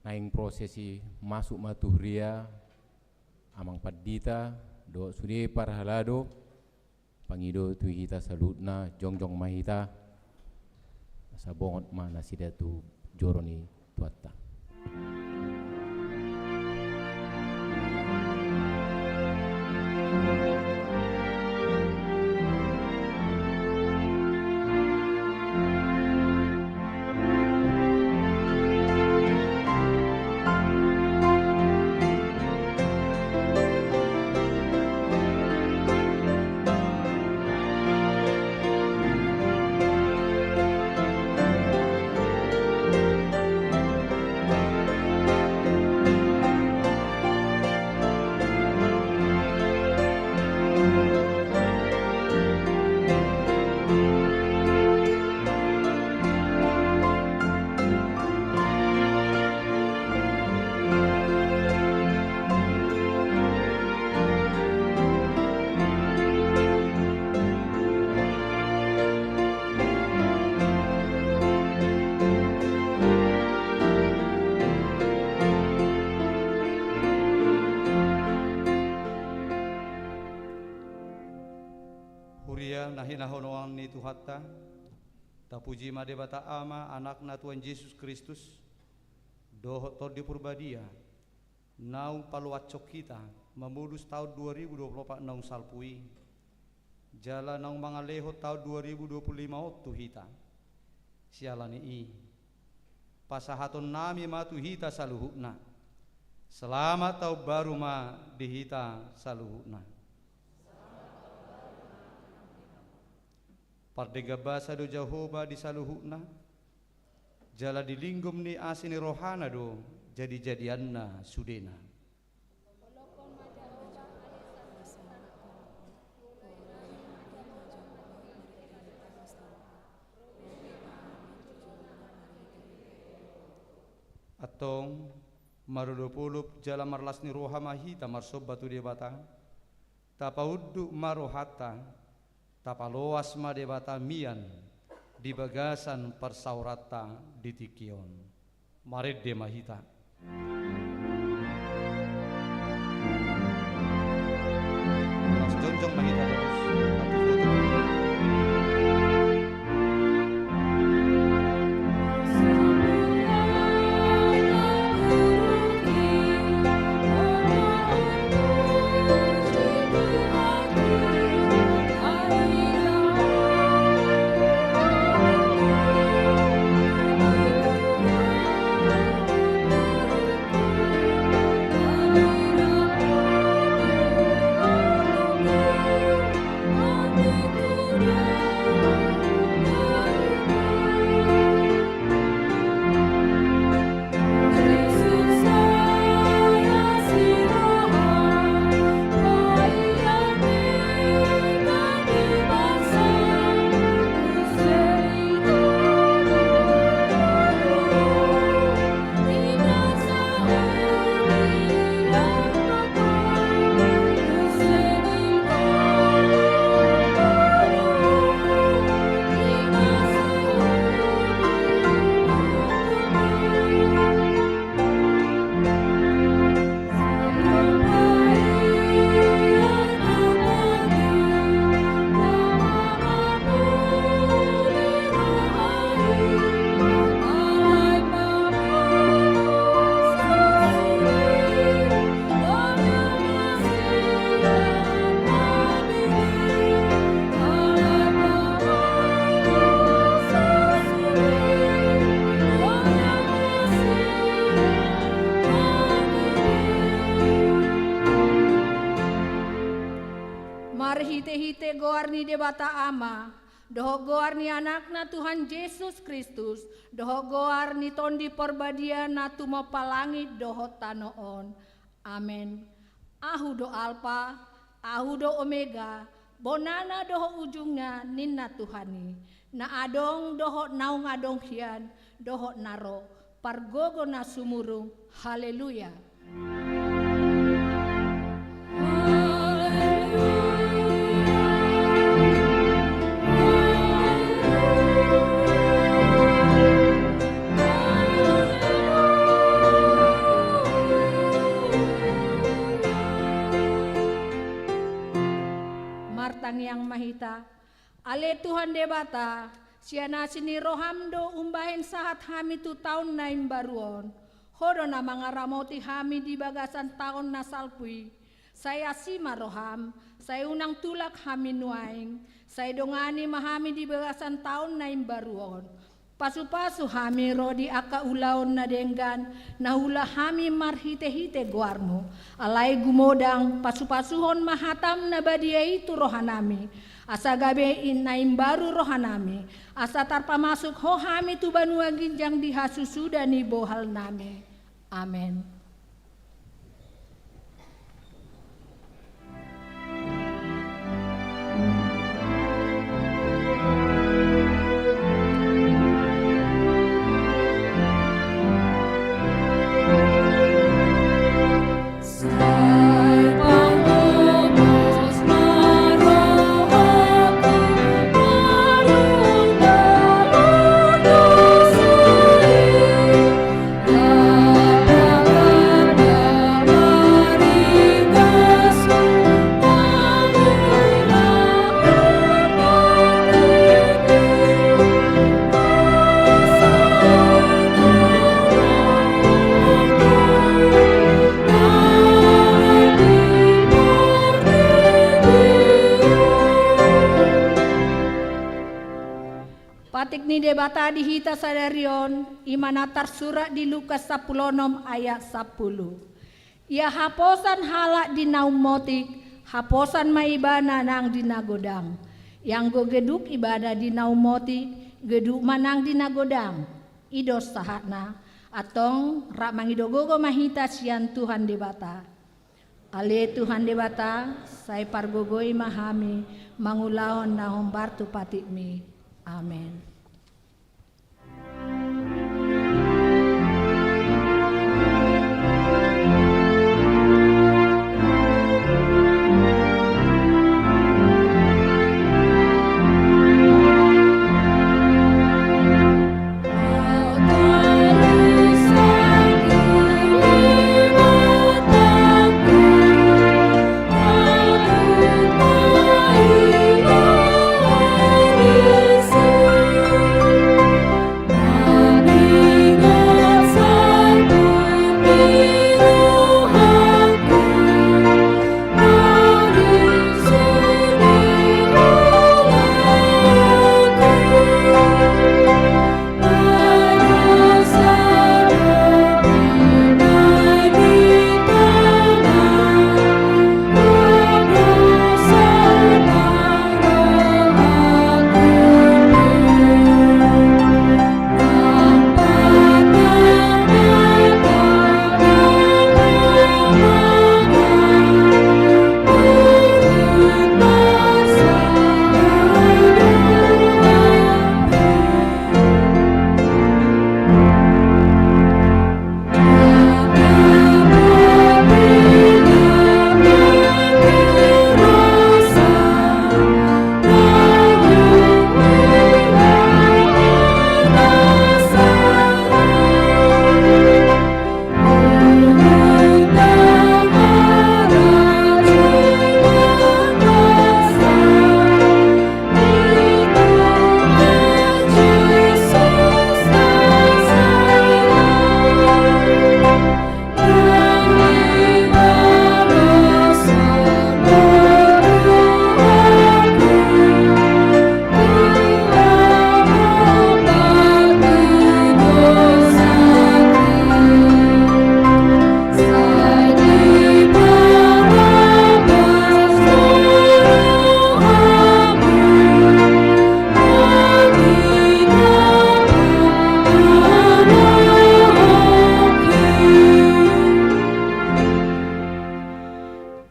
naing prosesi masuk matuhria amang padita do sude parhalado pangido tu hita salutna jongjong mahita sabongot mana sidatu joroni tuatta. Hinahonoang ni Tuhatta, tapuji madebata ama anakna Tuhan Yesus Kristus, doho todi purbadia, nau paluacok kita, memulus tahun 2024 naung salpui, jalan naung mangaleho tahun 2025 waktu hita, sialani i, pasahaton nami matu hita saluhukna, selamat tau baru ma dihita saluhukna. Pardega basa do Jehovah di saluhukna, jala di linggum ni asini rohana do jadi jadianna sudena. Atong marudopulup jala marlas ni roha mahita marsobatu dia bata, tapaudu marohata. Tapaloas madebata mian di bagasan persaurata di tikion marid de mahita. Mas jonjong mahita terus hite goarni debata ama, doho goarni anakna Tuhan Yesus Kristus, doho goarni tondi porbadia na tumo palangi doho tanoon. Amen. Ahu do alfa, ahu do omega, bonana doho ujungnya ninna Tuhani. Na adong doho naung adong hian, doho naro, pargogo na sumurung. Haleluya. Tang Yang Mahita. Ale Tuhan debata, siana sini rohamdo umbahen sahat hami tu tahun naim baruon. Hodo na mga ramoti hami di bagasan tahun nasalpui. Saya sima roham, saya unang tulak hami nuaing. Saya dongani mahami di bagasan tahun naim baruon. Pasu-pasu hami rodi aka ulaon na denggan, nahula hami marhite-hite guarmo. Alay gumodang pasu-pasuhon mahatam na badia itu rohanami. Asa gabe inaim baru rohanami. Asa tarpamasuk ho hami tu banua ginjang dihasusuda ni bohal nami. Amen. Patik ni debata dihita sadarion imanatar surat di Lukas 10 ayat 10. Ia haposan halak di naumotik, haposan maibana nang dinagodang. Yang go geduk ibadah di naumotik, geduk manang dinagodang. Idos sahatna atong rak mangidogogo mahita sian Tuhan debata. Ale Tuhan debata, saya pargogoi mahami mangulahon na hombartu patikmi. Amen.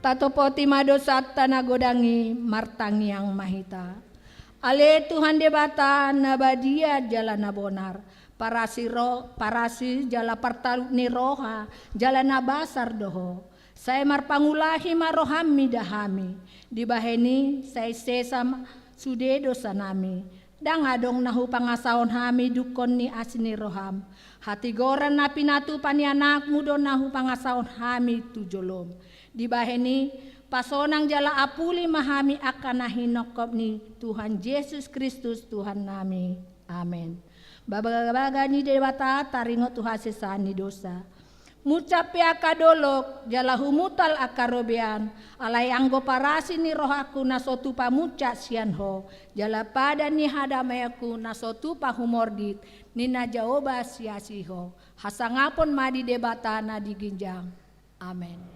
Tatopoti madosat tanagodangi Martang Yang Mahita. Ale Tuhan debata nabadia jalana bonar. Parasi jala partaluk ni roha jalana basar doho. Saya marpangulahi marohami dahami. Dibaheni saya sesam sude dosa nami. Dang adong nahu pangasaon hami dukon ni asini roham. Hati goran na pinatu pani anak mudo nahu pangasaon hami tujolom. Dibaheni pasonang jala apuli mahami akan nahinokop ni Tuhan Yesus Kristus Tuhan nami. Amin. Babaga ni dewata taringo Tuhan sesani dosa. Mucapi akadolok jala humutal akarobean alai anggo parasi ni rohaku nasotu pamuca sianho jala pada ni hadamayaku nasotu pahumordit nina jaoba siasiho hasangapon madi debata na diginjang. Amen.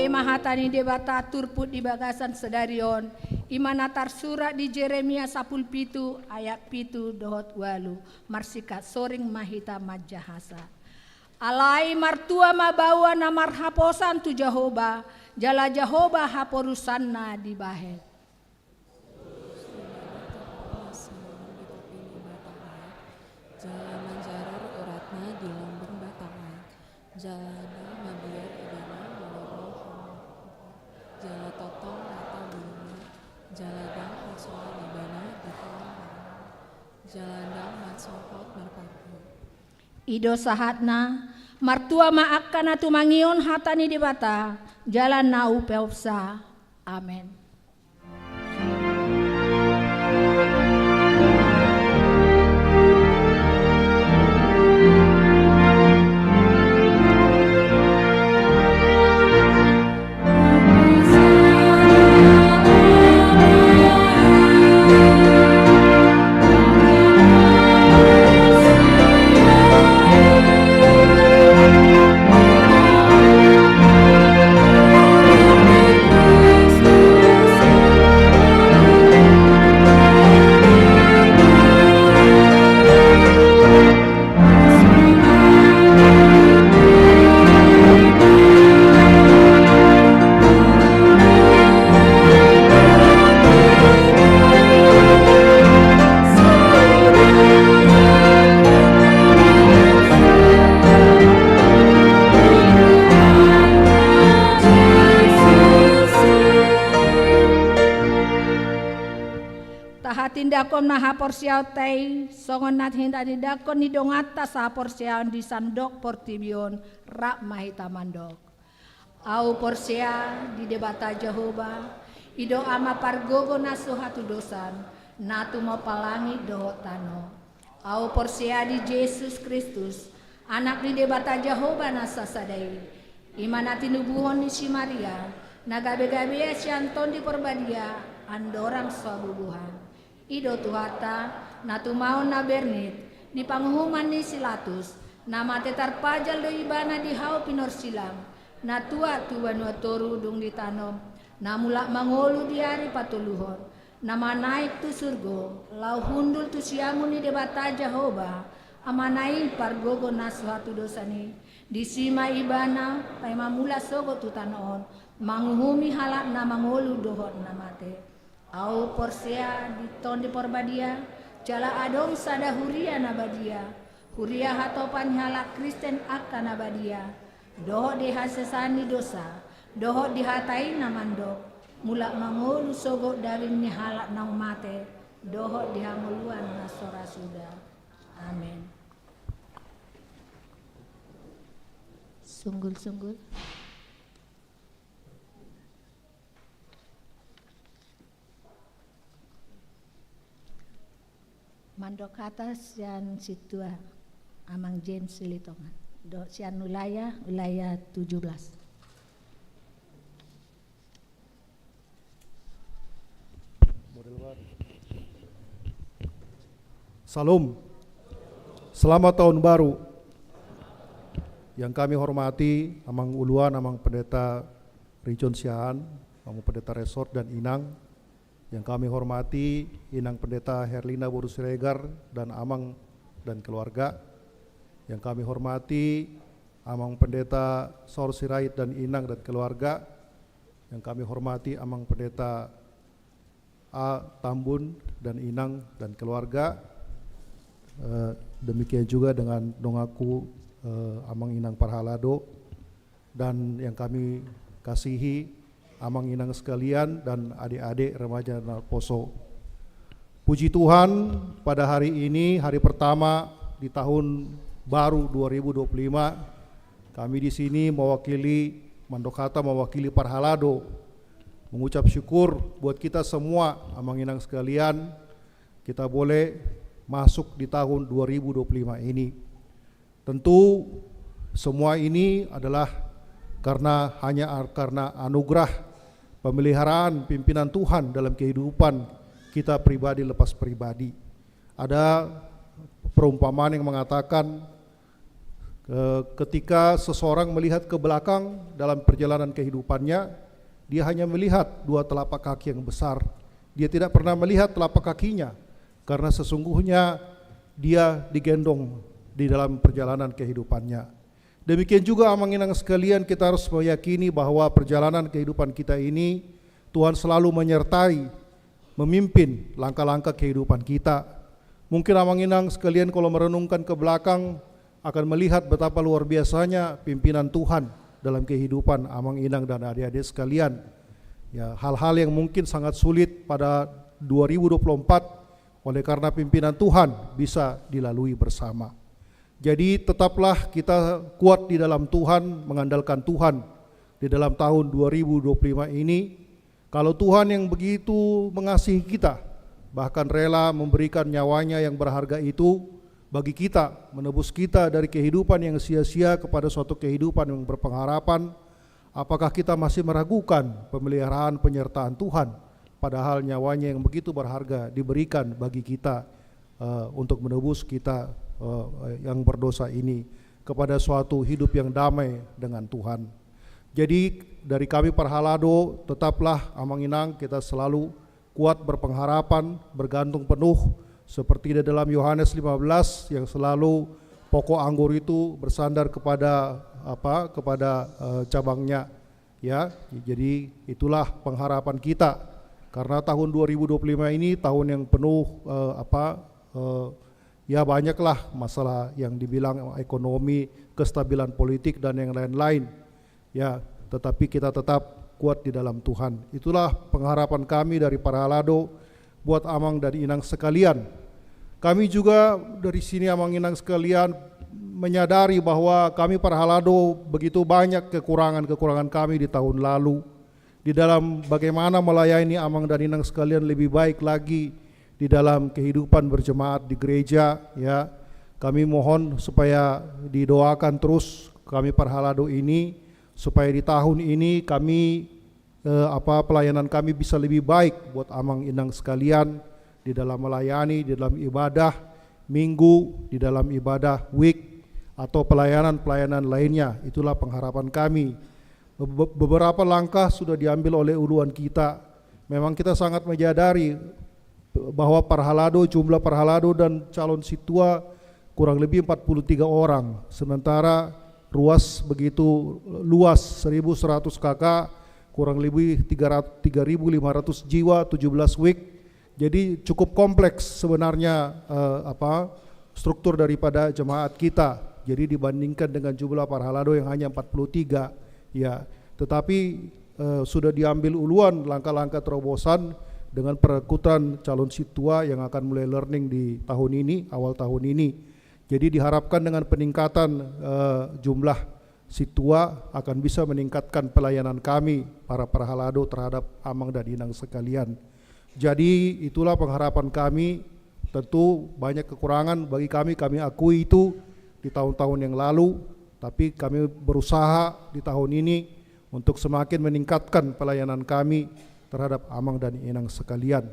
Mahatani debata turput di bagasan sedarion imanatar surat di Jeremia 10 ayat 7 dohot walu marsikat soring mahita majahasa alai martua mabawa namar haposan tu Jehoba jala Jehoba haporusanna di bahe jala manjaror uratna di lambung batangan jalana mabiar idana jala totong rata bumi jaladang hasola libana di kolam jaladang matsokot marparpu ido sahatna martua maakana tumangion hatani debata jalan nau peopsa. Amen. Tindakon naha porsiaw tay songon nat hinda didakon ni dongata sa porsiaw di sandok portibion rak mahita mandok au porsia di debata Jehoba ido ama pargogo nasu hatu dosan natu mau palangi doho tano au porsia di Yesus Kristus anak di debata Jehoba nasa sadai imanati nubuhon ni si Maria nagabe-gabe sianton di perbadia andorang swabubuhan ido tuhata natu mau na bernit di panghuman ni silatus nama tetar pajal do ibana di hau pinor silam na tua tuanua toru dung ditanom na mulak mangolu di hari patuluhon nama naik tu surgo lau hundul tu siamu ni debata Jehoba amanai pargogo nasuhatu dosani di sima ibana paima mula sogo tu tanoon manguhumi halak na mangolu dohot namate au porsia di ton di porbadia jala adong sada huria nabadia huria hatopan halak Kristen akan nabadia doho di hasesani dosa doho di hatai namando mulak mangolu sogo dari ni halak nang mate doho di hanguluan nasora sudah. Amin. Sunggul-sunggul. Mandok atas yang situa amang James Silitongan. Do sian wilayah 17. Salam. Selamat tahun baru. Yang kami hormati Amang Uluan, Amang Pendeta Richon Siahan, Amang Pendeta Resort dan Inang. Yang kami hormati Inang Pendeta Herlina Boru Siregar dan Amang dan keluarga. Yang kami hormati Amang Pendeta Saur Sirait dan Inang dan keluarga. Yang kami hormati Amang Pendeta A. Tambun dan Inang dan keluarga. Demikian juga dengan dongaku Amang Inang Parhalado, dan yang kami kasihi Amang Inang sekalian dan adik-adik remaja Nalposo. Puji Tuhan, pada hari ini, hari pertama di tahun baru 2025, kami di sini mewakili Mandokata, mewakili Parhalado, mengucap syukur buat kita semua, Amang Inang sekalian, kita boleh masuk di tahun 2025 ini. Tentu semua ini adalah karena anugerah pemeliharaan pimpinan Tuhan dalam kehidupan kita pribadi lepas pribadi. Ada perumpamaan yang mengatakan ketika seseorang melihat ke belakang dalam perjalanan kehidupannya, dia hanya melihat dua telapak kaki yang besar. Dia tidak pernah melihat telapak kakinya, karena sesungguhnya dia digendong di dalam perjalanan kehidupannya. Demikian juga Amang Inang sekalian, kita harus meyakini bahwa perjalanan kehidupan kita ini Tuhan selalu menyertai, memimpin langkah-langkah kehidupan kita. Mungkin Amang Inang sekalian kalau merenungkan ke belakang akan melihat betapa luar biasanya pimpinan Tuhan dalam kehidupan Amang Inang dan adik-adik sekalian. Ya, hal-hal yang mungkin sangat sulit pada 2024 oleh karena pimpinan Tuhan bisa dilalui bersama. Jadi tetaplah kita kuat di dalam Tuhan, mengandalkan Tuhan di dalam tahun 2025 ini. Kalau Tuhan yang begitu mengasihi kita, bahkan rela memberikan nyawanya yang berharga itu bagi kita, menebus kita dari kehidupan yang sia-sia kepada suatu kehidupan yang berpengharapan, apakah kita masih meragukan pemeliharaan penyertaan Tuhan? Padahal nyawanya yang begitu berharga diberikan bagi kita untuk menebus kita yang berdosa ini kepada suatu hidup yang damai dengan Tuhan. Jadi dari kami Parhalado, tetaplah Amang Inang kita selalu kuat berpengharapan, bergantung penuh seperti di dalam Yohanes 15 yang selalu pokok anggur itu bersandar kepada cabangnya, ya. Jadi itulah pengharapan kita. Karena tahun 2025 ini tahun yang penuh ya banyaklah masalah yang dibilang ekonomi, kestabilan politik dan yang lain-lain. Ya, tetapi kita tetap kuat di dalam Tuhan. Itulah pengharapan kami dari Parhalado buat Amang dan Inang sekalian. Kami juga dari sini Amang Inang sekalian menyadari bahwa kami Parhalado begitu banyak kekurangan kami di tahun lalu. Di dalam bagaimana melayani Amang dan Inang sekalian lebih baik lagi di dalam kehidupan berjemaat di gereja, ya. Kami mohon supaya didoakan terus kami Parhalado ini supaya di tahun ini kami pelayanan kami bisa lebih baik buat Amang Inang sekalian di dalam melayani, di dalam ibadah minggu, di dalam ibadah week atau pelayanan-pelayanan lainnya. Itulah pengharapan kami. Beberapa langkah sudah diambil oleh uluan kita. Memang kita sangat menyadari bahwa Parhalado, jumlah Parhalado dan calon situa kurang lebih 43 orang. Sementara ruas begitu luas 1.100 kakak, kurang lebih 3.500 jiwa, 17 week. Jadi cukup kompleks sebenarnya struktur daripada jemaat kita. Jadi dibandingkan dengan jumlah Parhalado yang hanya 43. Ya, tetapi sudah diambil uluan langkah-langkah terobosan dengan perekrutan calon situa yang akan mulai learning di tahun ini, awal tahun ini. Jadi diharapkan dengan peningkatan jumlah situa akan bisa meningkatkan pelayanan kami para Parhalado terhadap Amang dan Inang sekalian. Jadi itulah pengharapan kami. Tentu banyak kekurangan bagi kami akui itu di tahun-tahun yang lalu. Tapi kami berusaha di tahun ini untuk semakin meningkatkan pelayanan kami terhadap Amang dan Inang sekalian.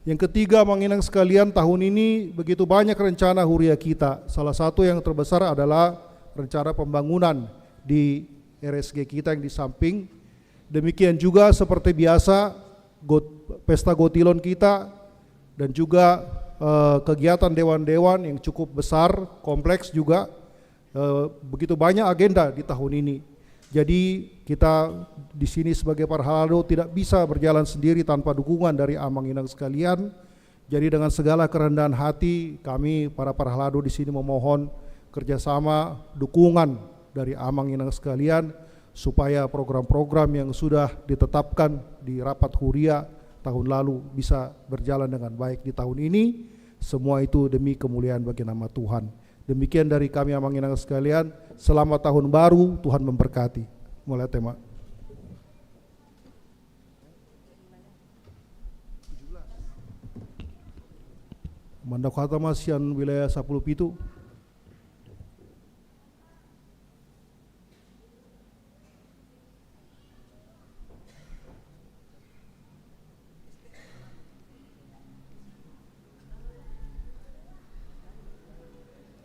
Yang ketiga, menginang sekalian, tahun ini begitu banyak rencana huria kita. Salah satu yang terbesar adalah rencana pembangunan di RSG kita yang di samping. Demikian juga seperti biasa pesta gotilon kita dan juga kegiatan dewan-dewan yang cukup besar, kompleks juga. Begitu banyak agenda di tahun ini. Jadi kita di sini sebagai para halado tidak bisa berjalan sendiri tanpa dukungan dari Amang Inang sekalian. Jadi dengan segala kerendahan hati kami para halado di sini memohon kerjasama dukungan dari Amang Inang sekalian supaya program-program yang sudah ditetapkan di rapat huria tahun lalu bisa berjalan dengan baik di tahun ini. Semua itu demi kemuliaan bagi nama Tuhan. Demikian dari kami Amang Inang sekalian, selamat tahun baru, Tuhan memberkati. Mulai tema. Mandak kata masian wilayah 10 pitu.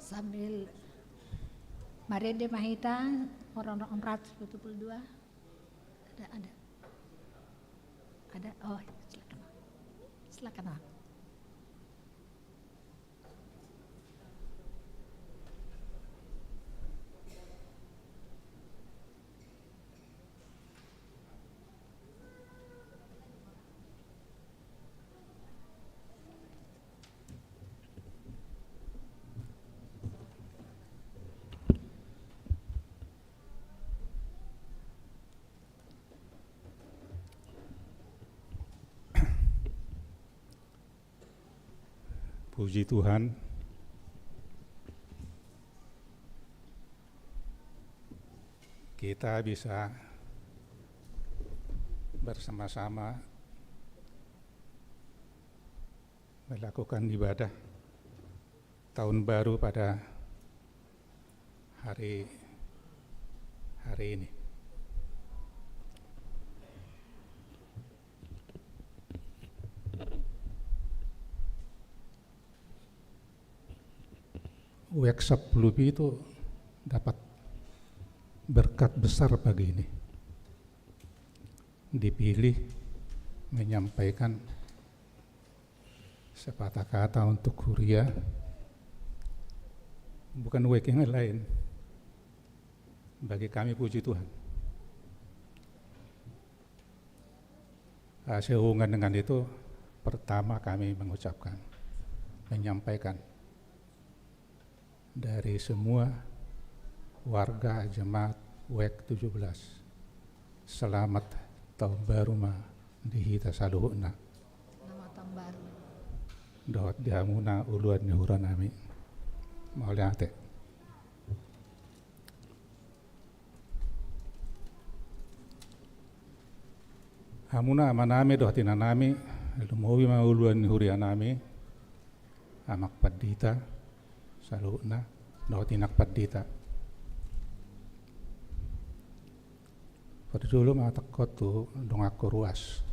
Sambil Marede Mahita orang 472 ada oh silakan. Puji Tuhan, kita bisa bersama-sama melakukan ibadah tahun baru pada hari ini. WEK 10 itu dapat berkat besar pagi ini. Dipilih menyampaikan sepatah kata untuk huria, bukan WEK yang lain. Bagi kami puji Tuhan. Sehubungan dengan itu, pertama kami menyampaikan dari semua warga jemaat WEK 17 selamat tahun baru di hita saluhna Nama tahun baru dot dihamuna uluan nyuhuran nami mauliate hamuna amanami dot tinanami lumuwi mauluan nyuhurian nami amak padita saluna no tinak padita pada dulu matakot tu dongako ruas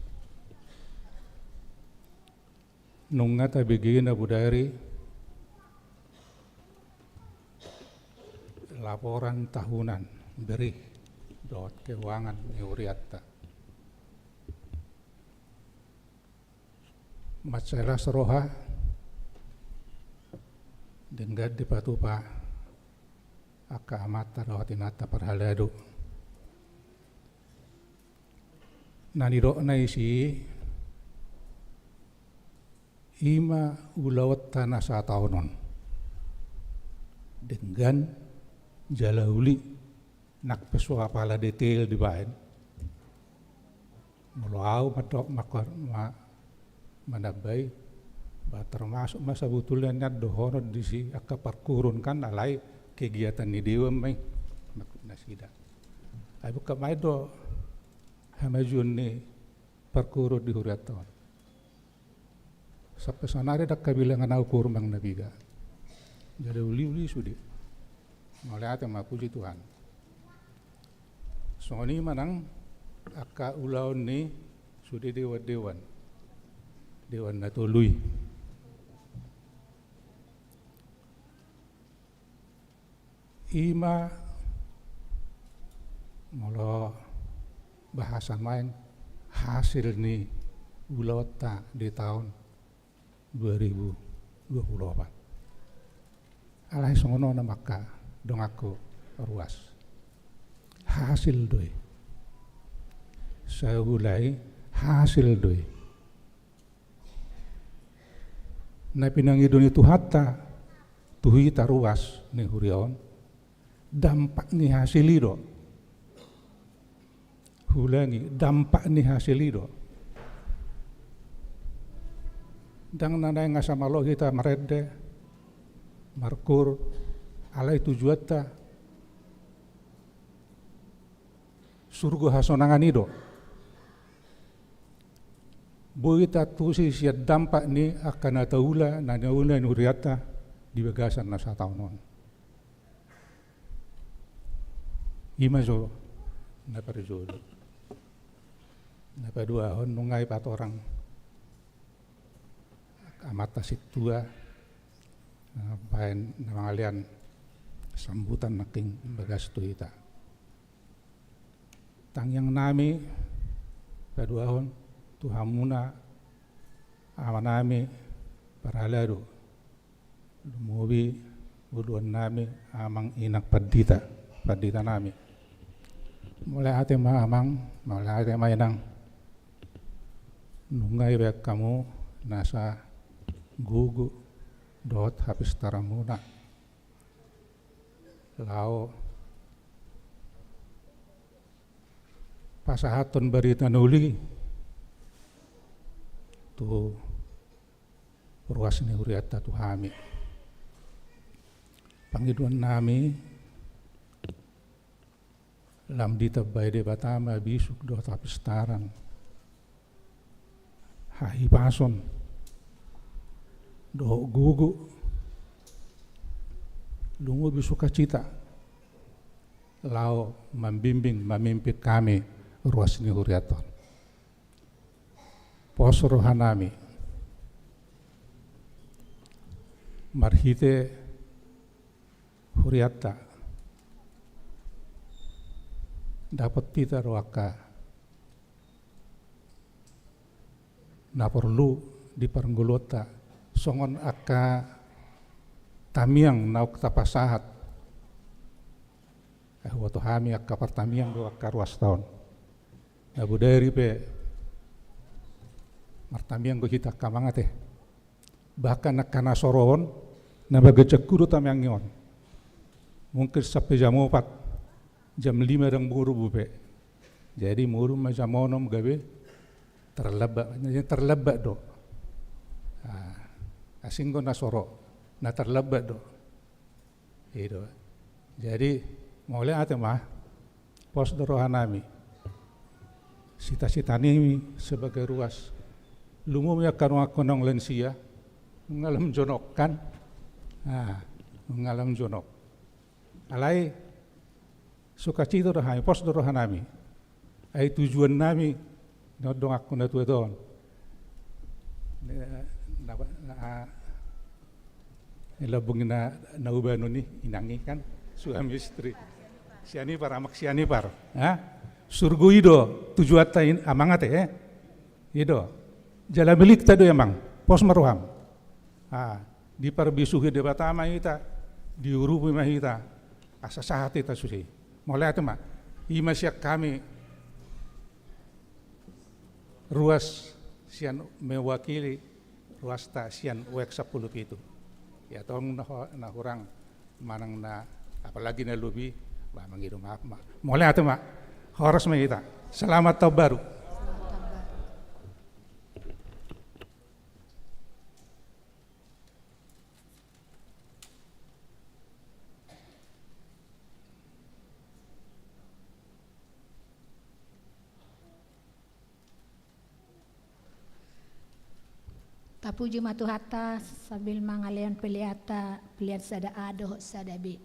nunga tabigin na budari laporan tahunan beri dot keuangan neuriatta masalah seroha dengan di patupa aka amata rawatinata parhaladu naniro na isi ima ulawat tanah sa taonon dengan jalauli nakpeswa pala detail di bahan mulaau matok makar manabay termasuk masa butulnya dohor di si aka parkurun kan alai kegiatan ni dewa mai nasida ai buka mai do hamajun ni parkurun di huriaton sampai sanare dak kabilangan ukur mang nabiga jadi uli sudi melihat yang puji Tuhan soni manang aka ulaun ni sudi dewan dewan na tului. Ima molo bahasan main hasil ni ulota di tahun 2024. Alai songono na maka dong aku ruas hasil doi. Saya ulai hasil doi. Na pinangidon itu hatta tuhi taruas ni hurion dampak ni hasil itu. Hulangi dampak ni hasil itu. Dang nanai ngasamalo kita merede markur alai tujuata surga hasonangan itu. Buita tusi siat dampak ni akan ataula nanaula nuriata di bagasan nasa tahun. Imazo na parjolo. Na padua hon nungai pat orang amata situa paen namangalian sambutan naking bagas tuita. Tangyang nami padua hon tuhamuna amanami paralado lumubi uluan nami amang inak padita nami mulai ate amang mulai ate mainang nungai bek kamu nasa gugu dot habis taramuna lao pasahaton berita nuli tu ruas ni huriata tu hami pangiduan nami lam ditabai de batama bisuk do tapistaran hahi pason do gugu lungu bisuka cita lao membimbing memimpin kami ruas ni huriaton pos rohanami marhite huriata dapat pita roaka na perlu dipernggulota songon aka tamiang nauk tapasahat waktu hami aka pertamiang do aka ruas tahun na budari pe martamiang go kita kamangate bahkan nakana soron na bagajak kuru tamiang nyon mungkin sampai jam 4 jam 5 dang buru bupe jadi muru macam monom gawe terlebak do asing go nasoro na terlebak do itu jadi mulai ate mah pos dorohanami cita-cita ini sebagai ruas lumum ya karung aku nong lensia ngalam jonok kan ngalam jonok alai sukacita rohani pos dorohanami ai tujuan nami nodong aku na tuedon ilabungin na ubano ni inangi kan suami istri siani par amak siani par surgu ido tujuan tain amangate ido jala milik tado emang pos maruham di perbisuhi debat ama kita diurupi mahita asa sahati ta susi mulai itu mah imasyak kami ruas sian mewakili ruas ta sian wek 10 itu ya tong na kurang manang na apalagi na lubi bah mangiru maaf mah mulai itu mah harus mahita selamat tahun baru. Tapuji matuhata sambil mangalian pelihat sada ado sada bi.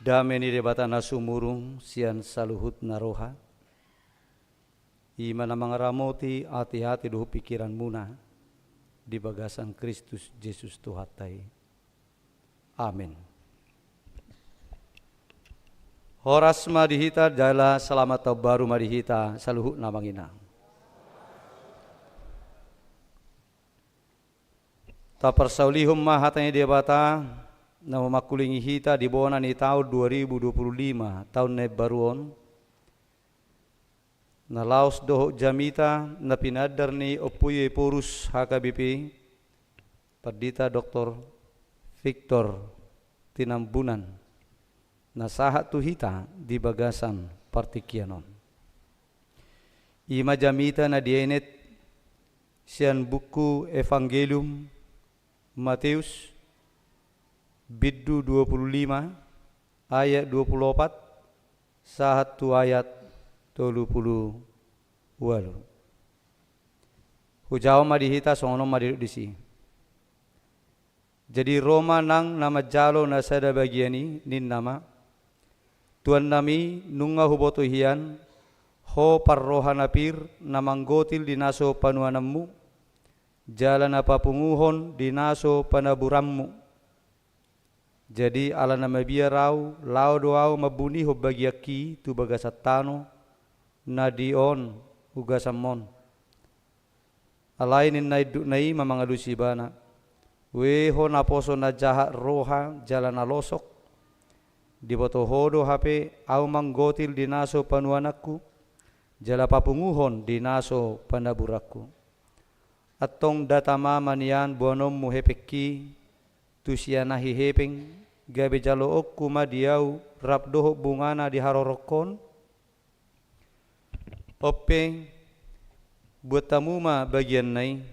Dameni debata nasumurung sian saluhut naroha. Imana mangaramoti hati-hati duhu pikiran muna di bagasan Kristus Yesus Tuhatai. Amin. Horas madihita jala selamat baru madihita saluhut namangina. Ta persaulihum mahatanya debata nama makulingi hita di bona ni tahun 2025 tahun ne baruon na laos doho jamita na pinadar ni opuye porus HKBP perdita Dr. Victor Tinambunan na sahat tu hita di bagasan partikianon ima jamita na dienet sian buku Evangelium Matius Biddu 25 ayat 24 sahat tu ayat 30 walu. Hujau madihita songono madiduk disi. Jadi Roma nang nama jalo nasada bagiani nin nama tuan nami nunga huboto hian ho parrohanapir namanggotil dinaso panuanammu jalan apa punguhon dinaso panaburammu. Jadi ala nama biarau lau doau mabuni ho bagiaki tu bagasatano nadion ugasamon. Alainin naiduk nai mamangalusi bana. We ho naposo na jahat roha jalan alosok. Di boto hodo hape au manggotil dinaso panuanakku. Jala papunguhon dinaso panaburakku. Atong datama manian bonom muhepeki tusiana hihepeng gabe jalo okku madiau rapdoho bungana di harorokon ope buat tamu ma bagian nai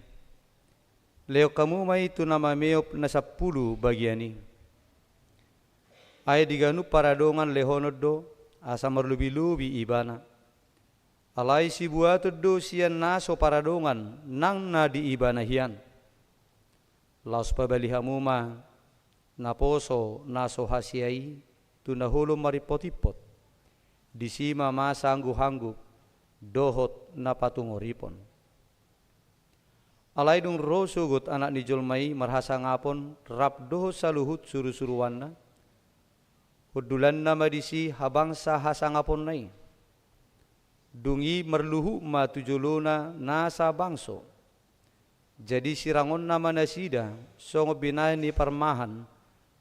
leo kamu ma itu nama meop na 10 bagiani ay diganu paradongan lehonodo asa marlubi-lubi ibana alai si buat do sian naso paradongan nang na di ibanahian laos pabalihamu ma naposo naso hasiai tu nahulu maripot-ipot disima ma sanggu-hanggu dohot napatungoripon alai dung rosugut anak ni jolmai marhasa ngapon rap dohot saluhut suru-suruwanna hudulan nama disi habangsa hasa ngapon nai dungi merluhu ma tujuluna nasa bangso. Jadi sirangon nama nasida songo binai ni parmahan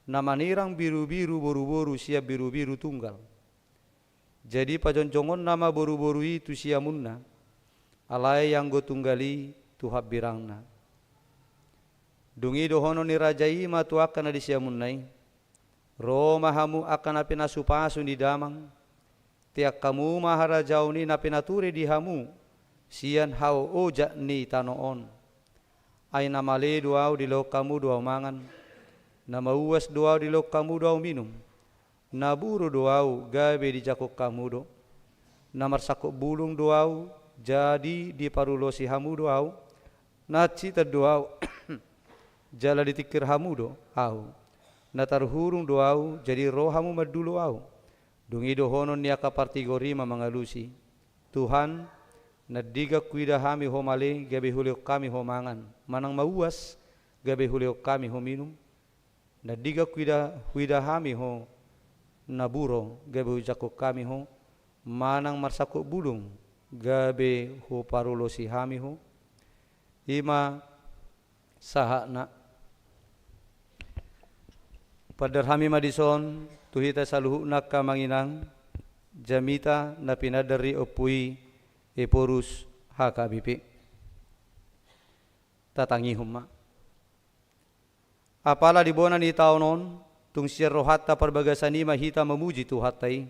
nama nirang biru-biru boru-boru siap biru-biru tunggal. Jadi pajonjongon nama boru-boru itu siamunna alai yang go tunggali tuhab birangna. Dungi dohono ni rajai ma tu akan di siamunnai. Roma hamu akan apina supasu di damang. Tiak kamu maharajau ni napinaturi di hamu sian hau ojak ni tanoon ay namale duau di lo kamu duau mangan nama uas duau di lo kamu duau minum naburu duau gabe di jakok kamu do namar sakok bulung duau jadi di parulosi hamu duau naci terduau jala ditikir hamu do au natar hurung duau jadi roh hamu madulu au. Dungi dohonon niaka partigori mamangalusi. Tuhan nadiga kuida hami homale gabe hulio kami homangan. Manang mauas gabe hulio kami hominum. Nadiga kuida hami ho naburo gabe ujako kami ho. Manang marsako bulung gabe ho parulosi hami ho. Ima sahakna padarhami madison tuhita saluhu nakka manginang jamita na pinadari opui eporus HKBP tatangi humma apala di bona ni taonon tung siya rohatta parbagasani mahita memuji tuhatai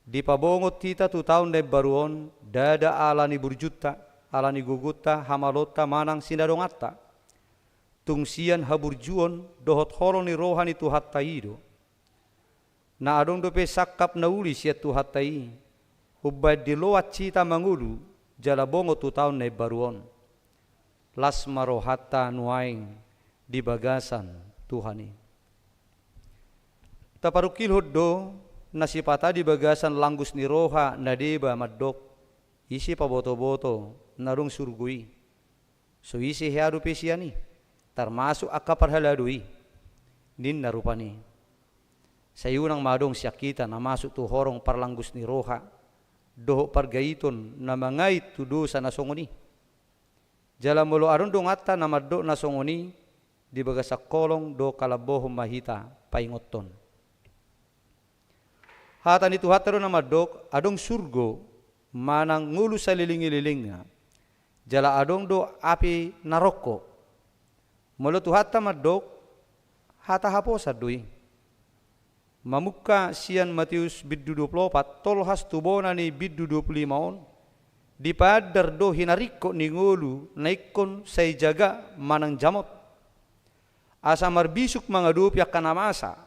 di pabongot kita tu tahun de baruon dada ala ni burjuta ala ni gugutta hamalota manang sinadongatta tungsian haburjuon dohot horon ni rohani tu hattaido na adong dope sakap na uli siya tu hattai hubad di loat cita mangulu jala bongo tu taon na baruon las marohatta nuaing di bagasan Tuhani taparukil hoddo nasipata di bagasan langgus ni roha nadeba maddok isi paboto-boto narung surgui so isi headu pesiani termasuk akapar haladui nin narupani sayunang madong syakita na masuk tu horong parlanggus ni roha doho pargaiton na mangait tu dosa na songoni jala molo aron dong atta na maddo na songoni di bagasak kolong do kalaboh mahita paingoton hatan itu hataro na madok adong surgo manang ngulu sa liling-liling jala adong do api naroko molo tu hatta madok hata haposa dui mamuka sian Matius biddu 24 tolhas tubona ni biddu 25 on dipadar do hinariko ni ngulu naikon say jaga manang jamot asa marbisuk mga dupyak kanamasa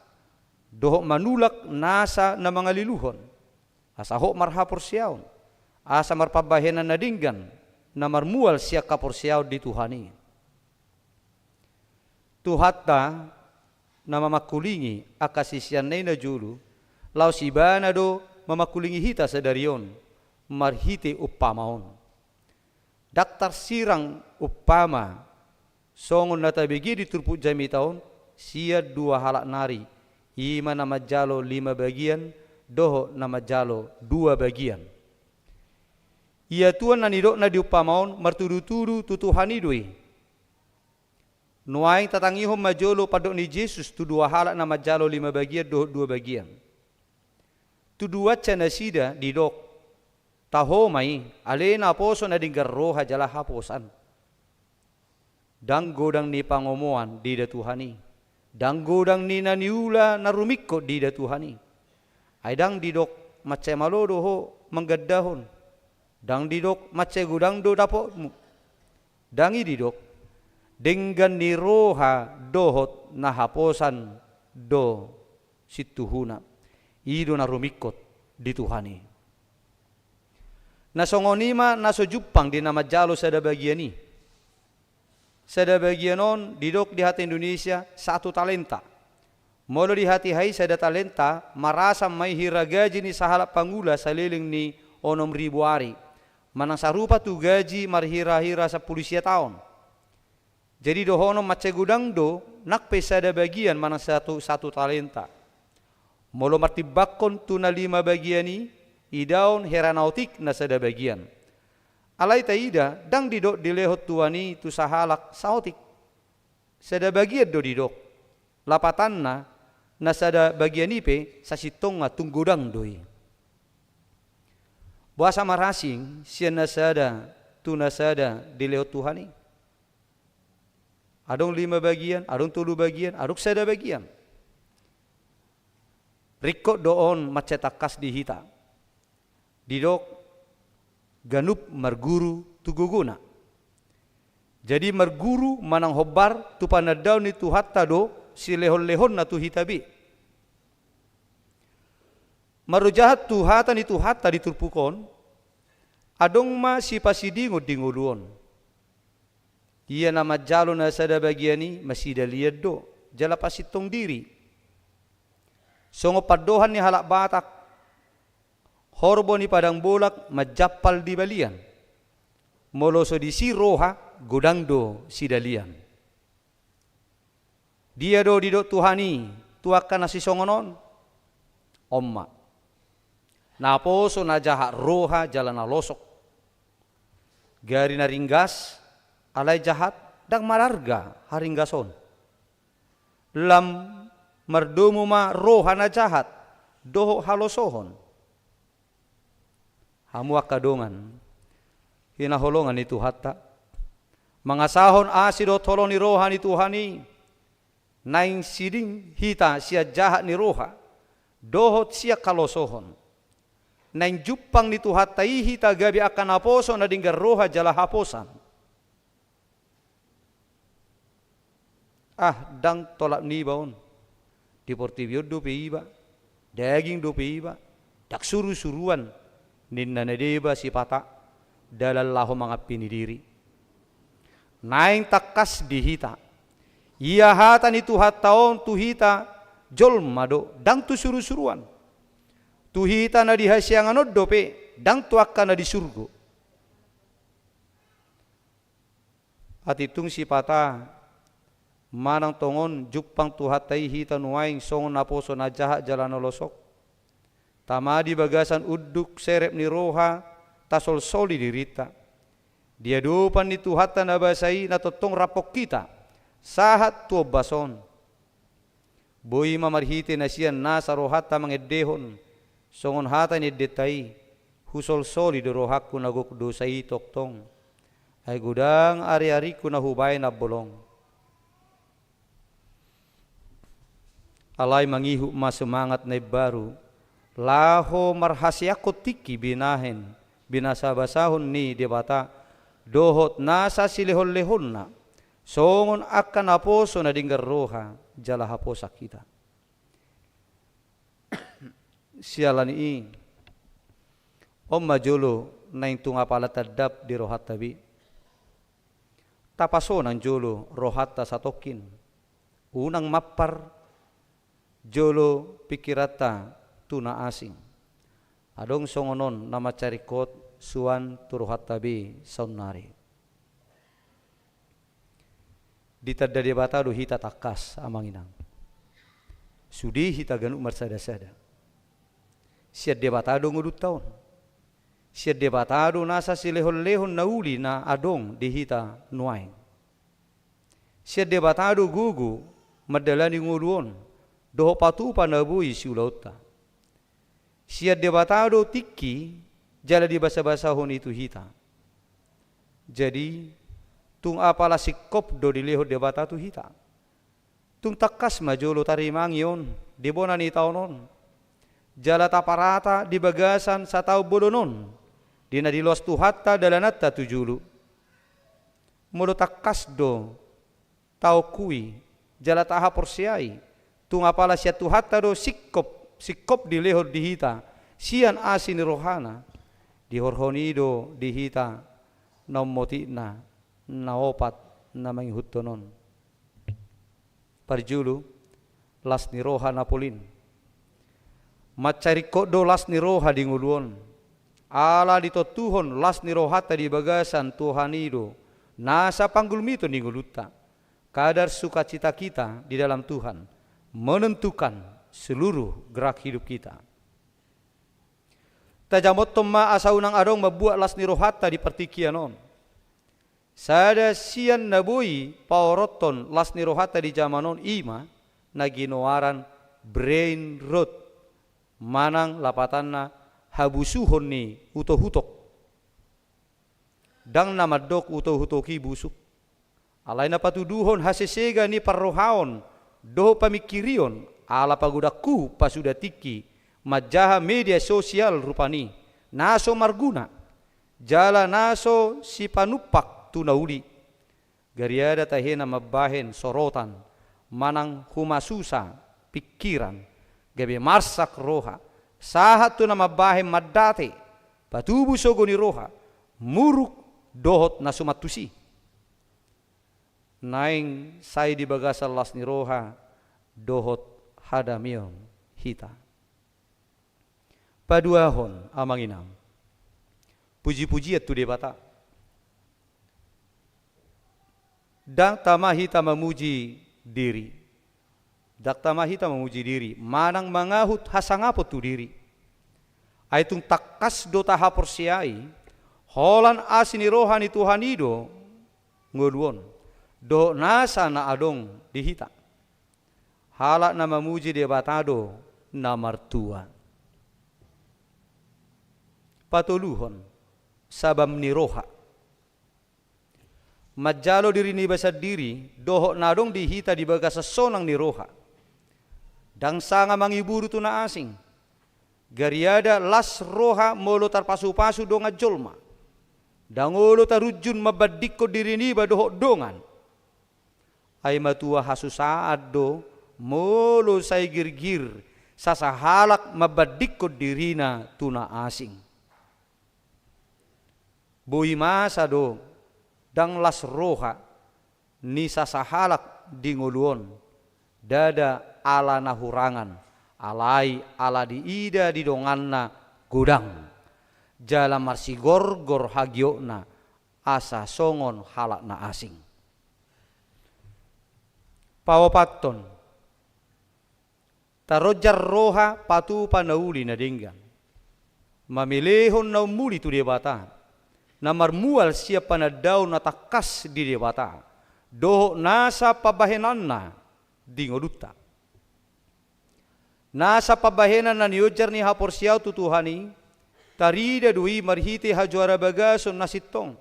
dohok manulak nasa na mga liluhon asa ho marhapor siyaw asa marpabahenan na dinggan na marmual siya kapor siyaw di Tuhani tuhatta na mamakulingi akasisyan na julu law sibana do mamakulingi hita sa darion marhiti upamaon daktar sirang upama songon na tabigi di turpu jami taon sia 2 halak nari ima nama jalo 5 bagian doho nama jalo 2 bagian ia tuan na nidok na diupamaon martudu-tudu tutuhani dui nuaing tatangihom majolo padok ni Yesus tu 2 halak nama jalo 5 bagian doho 2 bagian tu 2 cana sida didok taho mai alena poso na dinggar roha jala haposan dang godang ni pangomoan di da Tuhani dang godang ni naniula narumikko di da Tuhani ay dang didok macam malodo ho menggaddahon dang didok macam godang do dapo dangi didok dengan ni roha dohot na haposan do situhuna ido narumikot di Tuhani nasongonima nasojupang di nama jalo sada bagiani sada bagienon didok di hati Indonesia 1 talenta molo di hati hai sada talenta marasa may hiragaji ni sahalap pangula sa liling ni 6.000 ari manang sarupa tu gaji marhira-hira sa pulusia taon jadi dohono macce gudang do nakpe sada bagian manang satu talenta molo martibakon tu na 5 bagiani idaon heranautik na sada bagian alai taida dang didok dilehot tuani tu sahalak sautik sada bagian do didok lapatanna na sada bagian ipe sa sitong nga tunggudang doi bahasa marasing siya nasada tu nasada dilehot tuhani adong 5 bagian adong 3 bagian adong sada bagian rikot doon macetakas di hita didok ganup marguru tuguguna jadi marguru manang hobar tu panadaw ni tu hatta do si lehon-lehon na tu hitabi marujahat tu hata ni tu hatta di turpukon adong ma si pasidingo dinguluon iya nama jalo na sada bagiani masih liad do jala pasitong diri songo padohan ni halak batak horbo ni padang bolak majapal di balian moloso di si roha godang do si dalian dia do didok Tuhani tuakan nasi songonon omma naposo na jahat roha jalan losok gari na ringgas alai jahat dang mararga haringgason lam mardomu ma roha na jahat doho halosohon hamuak kadongan hinaholongan itu hatta mangasahon asido tolong ni roha ni Tuhani naing siding hita sia jahat ni roha dohot sia kalosohon naing jupang ni Tuhatta hita gabi akan aposo na dinggar roha jala haposan dang tolak ni baon deportivio do peiba daging do peiba dak suru-suruan ninna nadeba si pata dalallahu mga pinidiri naing takas di hita iya hata ni tuhat taon tu hita jolma do dang tu suru-suruan. Tu hita na di hasiangan dope dang tu akka na di surgo. Atitung si pata manang tongon jupang tu hatai hita nuaing songon naposo na jahat jalan olosok. Tamadi bagasan uduk serep ni roha tasol soli dirita. Dia dupan ni tuhata na basai na totong rapok kita. Sahat tuo bason. Boy mamarhiti na siya nasa rohata mangedehon. Songon hata ni detai. Husol soli do rohakku nagok dosai toktong. Ay gudang ari-ari ku na hubay na bolong. Alay mangihu masemangat na baru. Laho marhasiako tiki binahen. Binasabasahon ni debata. Dohot nasa silihon-lihon na. Songon akan aposo na dinggar roha. Jala haposa kita. Sialan i. Om majolo na intung apalat tadap di rohat tabi. Tapaso ng jolo rohata satokin. Unang mapar. Jolo pikirata tuna asing. Adong songonon nama carikot suan turuhat tabi saunari. Ditadda debata do hita takas amanginang. Sudi hita ganuk marsada-sada. Siat debata do ngudut taon. Siat debata do nasa silehon-lehon nauli na adong di hita nuaing. Siat debata do gugu madalani nguduon. Doho patu panabui siulauta. Siat debatado tiki jala di basa-basahon itu hita. Jadi tung apalah sikop do dileho debatatu hita. Tung takas majolo tarimangion dibona ni taunon. Jala taparata di bagasan satau bolonon. Dina di los tuhata dalanata tujulu. Molo takas do tau kui jala taha porsiai. Tung apalah siat tuhata do sikop di lehor di hita. Sian asin rohana. Di horhonido di hita. Namotina. Naopat na manghutonon. Parjulu. Las ni roha napolin. Macariko do las ni roha di nguluon. Ala ditotuhon las ni rohata di bagasan Tuhanido. Nasa panggulmito di nguluta. Kadar sukacita kita di dalam Tuhan. Menentukan seluruh gerak hidup kita. Tajamot tomma asaunang adong mabuat las ni rohata di pertikianon. Sada sian nabui paoroton las ni rohata di zamanon ima na ginoaran brain rot. Manang lapatanna habusuhon ni utohutok. Dang namadok utohutoki busuk. Alay na patuduhon hasesega ni parrohaon. Doho pamikirion ala pagudaku pasuda tiki majaha media sosial rupani naso marguna jala naso si panupak tunauli gariada tahena mabahen sorotan manang humasusa pikiran gabe marsak roha sahat tu na mabahen madate patubu sogoni roha muruk dohot na sumatusi. Naing say di bagasal las ni roha dohot hadamion hita. Paduahon amanginam. Puji-puji tu debata. Dak tama hita memuji diri. Dak tama hita memuji diri. Manang mangahut hasangapot tu diri. Aitung takas do taha porsiai. Holan asini rohani Tuhanido ngoduon. Do nasa na adong dihita. Halak na mamuji debatado na martua. Patuluhon sabam ni roha. Majalo diri ni basa diri doho na adong dihita di bagasa sonang ni roha. Dang sanga mangiburu tu na asing. Gariada las roha molo tarpasu-pasu donga jolma. Dangolo tarujun mabadiko diri ni badoho dongan. Ay matua hasusaad do molo say girgir sasahalak mabadikod dirina tuna asing. Boy masa do dang las roha ni sasahalak dinguluon dada ala nahurangan, alai ala diida di donganna gudang, jala marsi gorgor hagiokna, asa songon halakna asing. Pawapaton tarojar roha patu panauli na dinggan, mamilehon na umuli tu debata, namar mual siapa na daun na takas di debata, doho nasa pabahenanna dingoduta. Nasa pabahenan na niyojar ni hapor siyaw tutuhani, tarida dui marhiti hajuara bagason nasitong,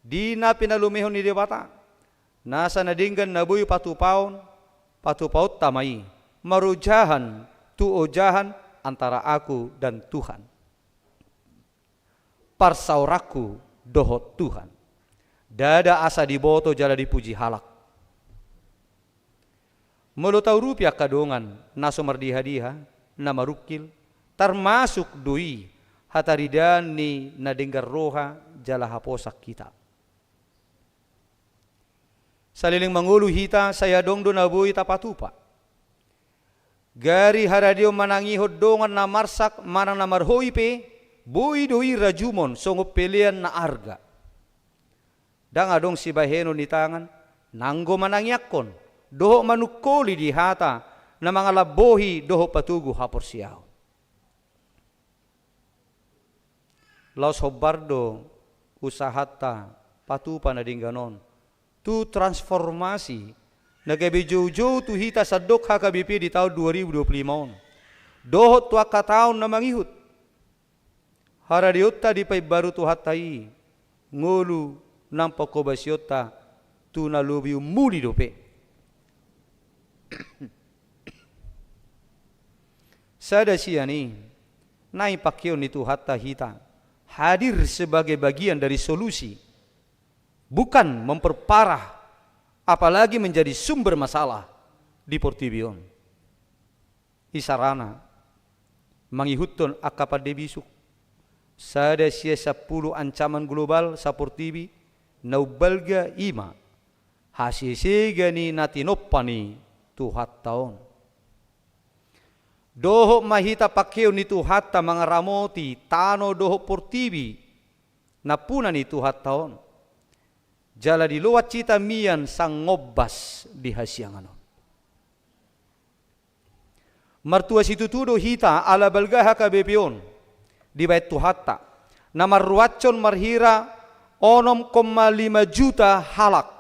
di na pinalumehon ni debata, nasa nadinggan nabuy patupaon, patupaut tamai, marujahan tuojahan antara aku dan Tuhan. Parsauraku dohot Tuhan, dada asa diboto jala dipuji halak. Melutau rupiah kadongan naso mardiha-diha na marukil, termasuk dui hataridani na denggar roha jala haposak kita. Saliling mangulu hita saya dong do nabuy tapatupa. Gari haradio manangi hodongan na marsak marang na marhoipe, bui doi rajumon songop pelian na arga. Dang adong si baheno ni tangan, nanggo manangyakon, doho manukoli di hata na mga labohi doho patugu hapor siyaw. Laos hobardo usahata patupa na dingganon, tu transformasi nagabijojo tu hita sadok HKBP di tahun 2025. Dohot tua kataon na mangihut. Haradiota di pay baru tu hatai. Ngolu nampak kobasyota tu nalubiu muli dope. Sada siya ni nai pakyo ni tu hatta hita hadir sebagai bagian dari solusi, bukan memperparah apalagi menjadi sumber masalah di Portibion. Isarana mangihutton akapade bisuk sada sia 10 ancaman global sa Portibi naubalga ima hasisega ni natinopani tuhat taon. Doho mahita pakeo ni tuhat ta mga ramoti tano doho Portibi napuna ni tuhat taon. Jala di luat cita mian sang ngobas di hasiangan. Martua situ tudo hita ala balga HKBP-on di bait tuhatta na marruatson marhira 6,5 juta halak.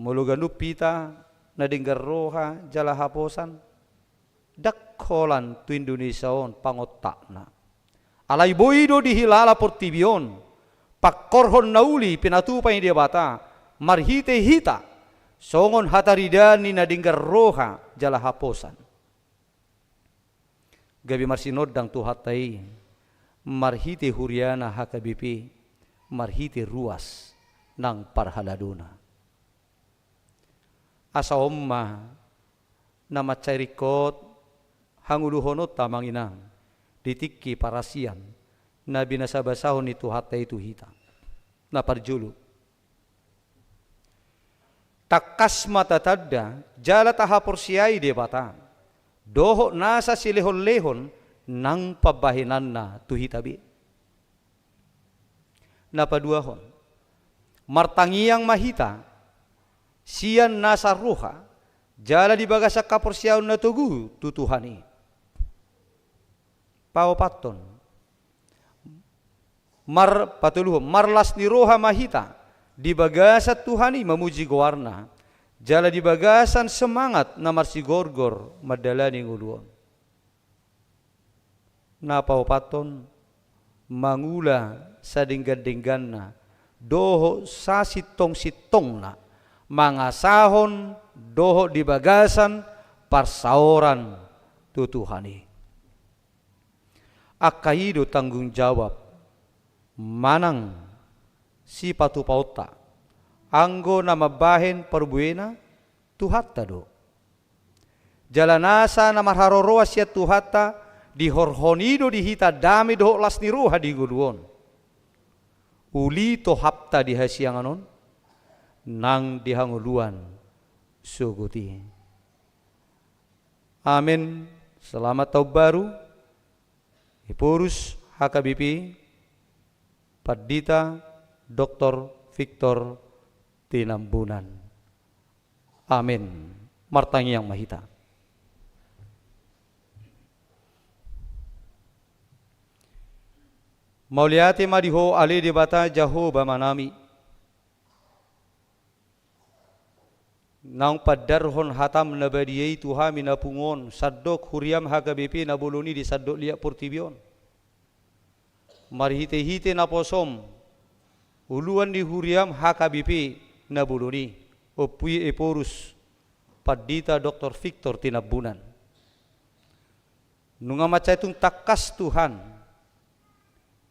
Muluganup pita na dinggar roha jala haposan dakkolan tu Indonesiaon pangotakna. Alay boido di hilala Portibion. Pakkorhon nauli pinatupay dia bata marhite hita songon hataridani na dinggar roha jala haposan. Gabi marsinod dang tuhatai marhite huriana HKBP marhite ruas nang parhaladuna. Asa omma na macairikot hanguluhonot tamanginang ditikki parasian na binasabasahon itu hatta itu hita na parjulu takas mata tadda jala tahapor siyai debata doho nasa silehon-lehon nang pabahinan na tuhitabi na paduahon martangiang mahita siyan nasa ruha jala di bagasa kapor siyaw na tugu tutuhani pawapaton marlas ni roha mahita di bagasat Tuhani memuji gowarna jala di bagasan semangat na marsigorgor madalani nguluon na pawapaton mangula sa dinggan-dingganna doho sa sitong-sitong na mangasahon doho di bagasan parsaoran tutuhani. Akaido tanggung jawab manang si patupauta anggo na mabahen perbuena tuhatta do. Jalanasa na marharoroa siya tuhatta di horhonido di hita dami doho las niruha di guduon. Uli to hapta di hasianganon nang dihanguluan suguti. Amin. Selamat tahun baru. Ipurus HKBP Padita Dr. Victor Tinambunan. Amin. Martangi yang mahita. Mauliati madiho ali dibata jaho bamanami. Nang padarhon hatam nabadiyai tuha minapungon sadok huriam HKBP naboloni di sadok liak portibion. Marhite-hite naposom uluan di huriam HKBP naboloni opui eporus Padita Dr. Victor Tinambunan. Nunga macaitung takas Tuhan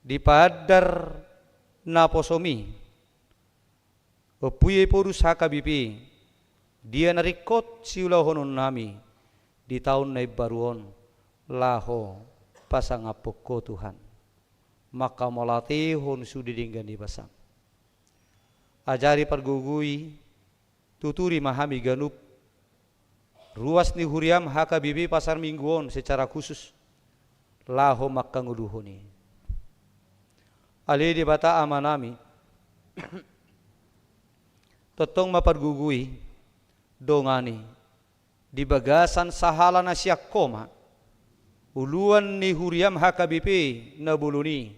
di padar naposomi opui eporus HKBP. Dia narikot siulahonon nami di tahun na baruon laho pasangapoko Tuhan. Maka molatihon sudidinggan di basang. Ajari pergugui tuturi mahami ganup ruas ni huriam HKBP pasar mingguon secara khusus laho makanguluhoni. Ali di bata amanami totong mapargugui dongani di bagasan sahala na siyak koma uluan ni huriam HKBP na buluni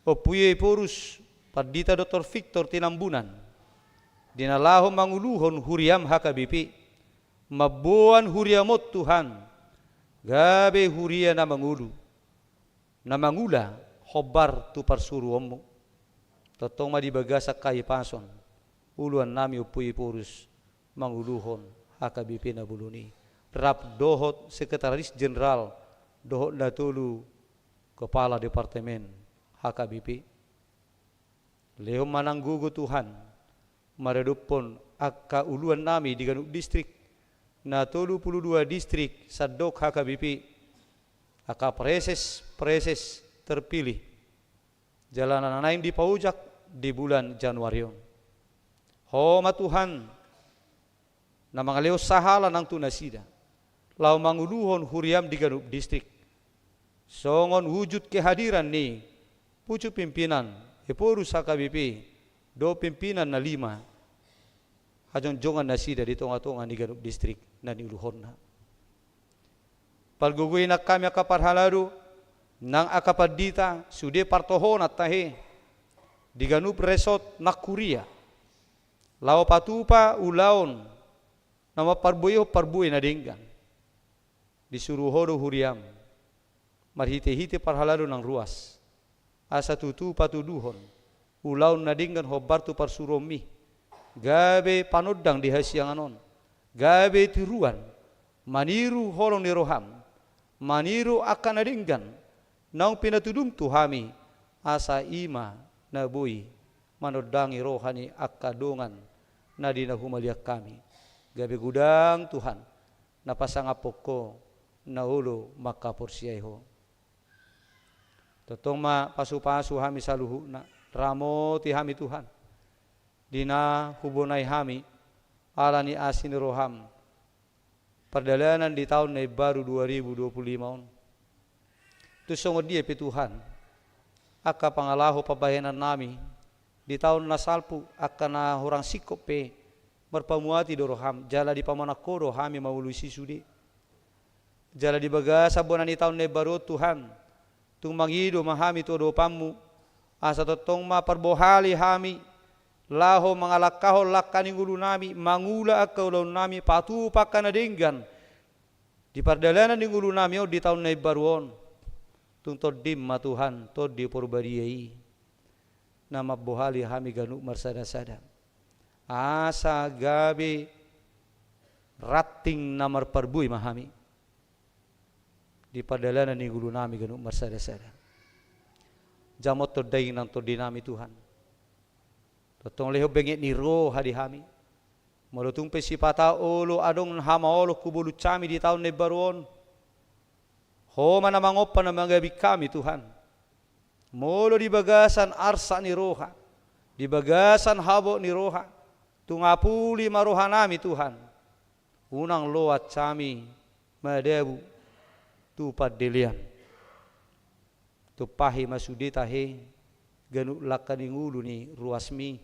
opuye porus Padita Dr. Victor Tinambunan dinalaho manguluhon huriam HKBP mabuan huriamot Tuhan gabe huria na mangula hobar tu parsuruomu totong ma di bagasak kay pason uluan nami opuye porus manguluhon HKBP na buluni rap dohot sekretaris jenderal dohot datulu kepala departemen HKBP leo mananggugo Tuhan maredupon akka uluan nami di Ganup distrik na 32 distrik sadok HKBP akka preses terpilih jalanan naim di paujak di bulan Januarion. Homa Tuhan na mga leo sahala ng tunasida lau manguluhon huriam di Ganup distrik songon wujud kehadiran ni pucu pimpinan eporus HKBP do pimpinan na 5 hajon-jongan nasida di tonga-tonga di Ganup distrik na niluhon na palguguin na kami akaparhalado nang akapadita sude partohon at tahe di Ganup resort na Kuria lau patupa ulaon nama parbuy na dinggan disuruh horo huriam marhite-hite parhalado ng ruas asa tutu patuduhon ulaw na dinggan hobartu parsuromi gabe panodang di hasyanganon gabe tiruan maniru holong ni roham maniru akan na dinggan naung pinatudum tuhami asa ima na buy manodangi rohani akadongan na dinahumaliak kami gabi gudang Tuhan napasangapok ko na ulo makaporsiyaiho totong ma pasu-pasu hami saluhu na ramo ti hami Tuhan dina hubunay hami ala ni asin roham perdalanan di tahun na baru 2025 tusongod dia pi Tuhan aka pangalaho pabayanan nami di tahun na salpu aka na hurang sikop pe marpamuati do roham jala di pamanako rohami maulusi sudi jala di bagasa bonan ni taon ne baru Tuhan tung mangido mahami to do pamu asa totong maparbohali hami laho mangalakaho lakkaning ulu nami mangula akaulaw nami patupakan na dinggan di pardalanan ning ulu nami di taon ne baruon tung todim ma Tuhan todi porbadiyai na mabohali hami Ganup marsada-sada asa gabi rating namar parbuy mahami di padalanan ni gulu nami Ganup marsada-sada jamot to daing nang to dinami Tuhan totong leho bengit ni roh hadi hami malutung pesipata olo adong hama olo kubulu cami di tahun nebaron ho mana mangopan na magabi kami Tuhan molo di bagasan arsa ni roha di bagasan habo ni roha tungapuli maroha nami Tuhan unang loat cami madebu tu padelian tu pahi masudita he ganu lakading ulu ni ruasmi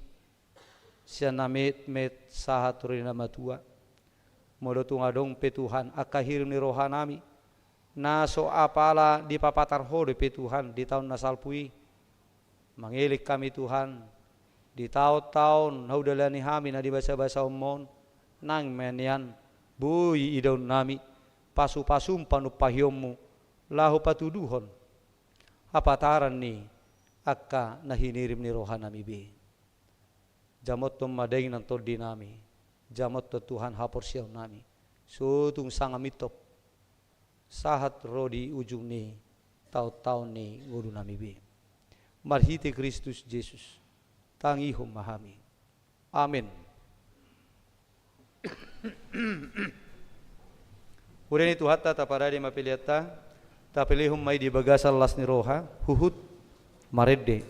siana met sahat rina matua modo tungadong petuhan akahirim ni rohanami naso apala di papatar hode petuhan di tahun nasalpui mangilik kami Tuhan di tahun-tahun haudalani hami na di bahasa-bahasa umon nang menian bui idaun nami pasu-pasum panu pahyomu lahu patuduhon apataran ni akka nahinirim ni rohanami be jamot tom madeng nang todi nami jamot to Tuhan hapor siaw nami sutung sangamitop sahat rodi ujung ni tahun-tahun ni ngudu nami be marhite Kristus Yesus tangihum mahami amin. Udah itu hatta taparadi mapiliata tapilihum mai di bagasal las ni roha huhut maredde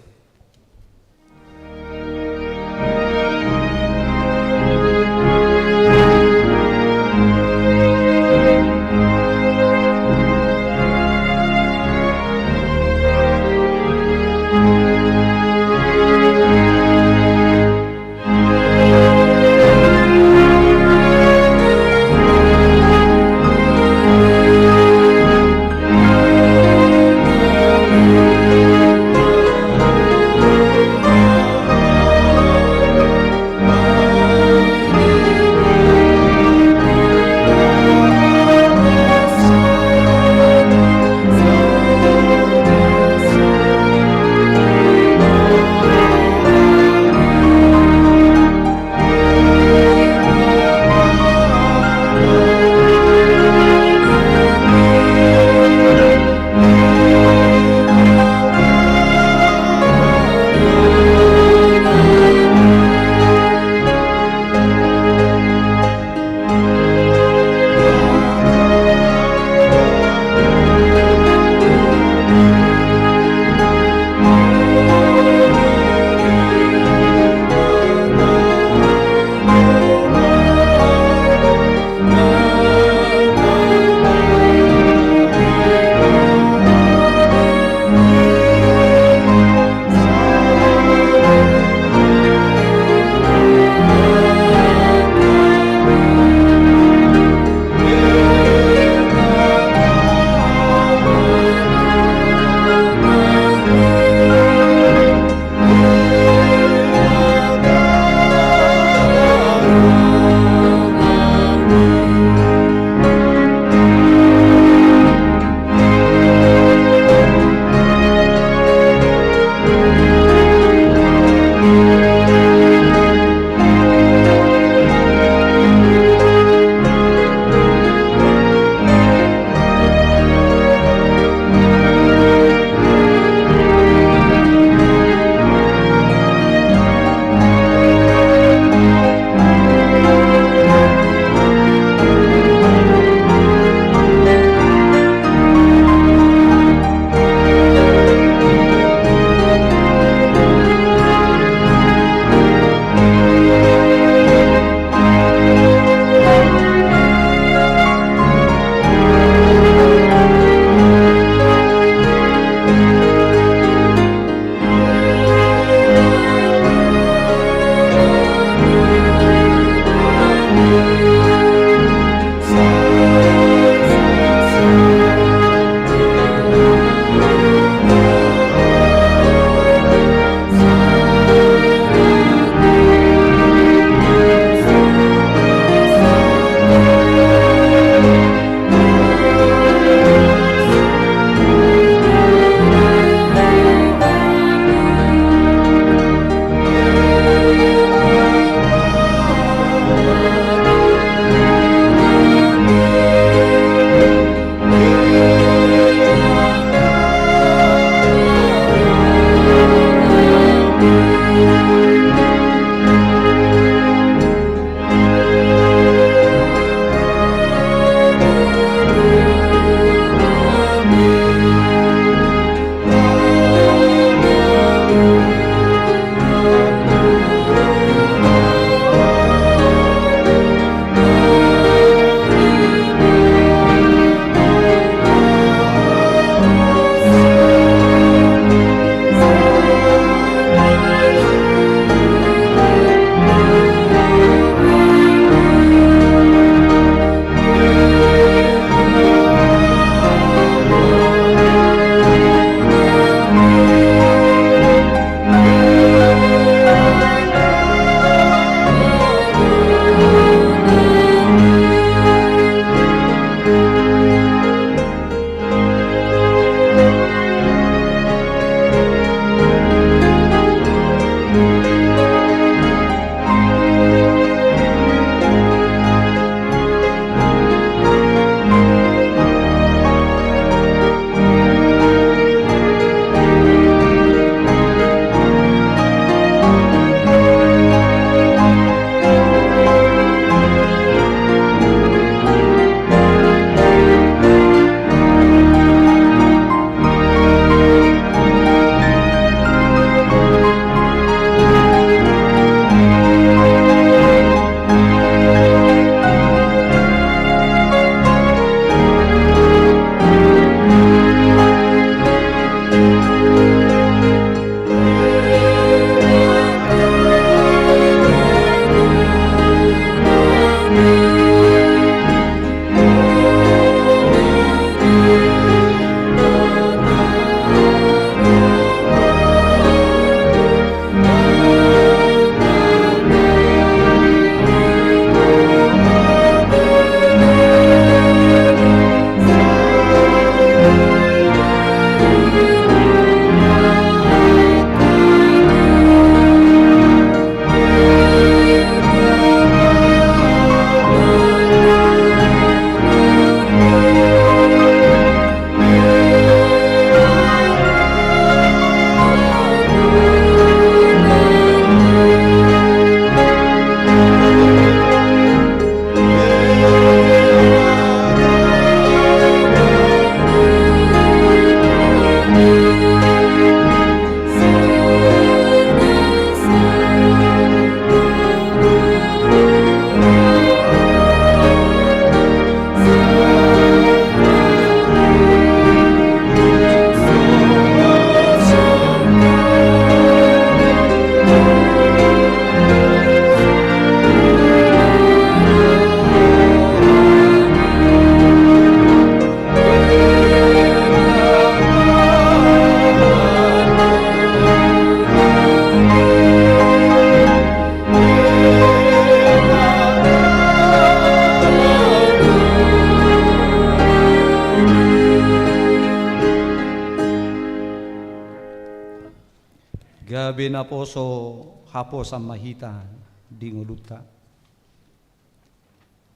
na poso hapo sa mahita dinguluta.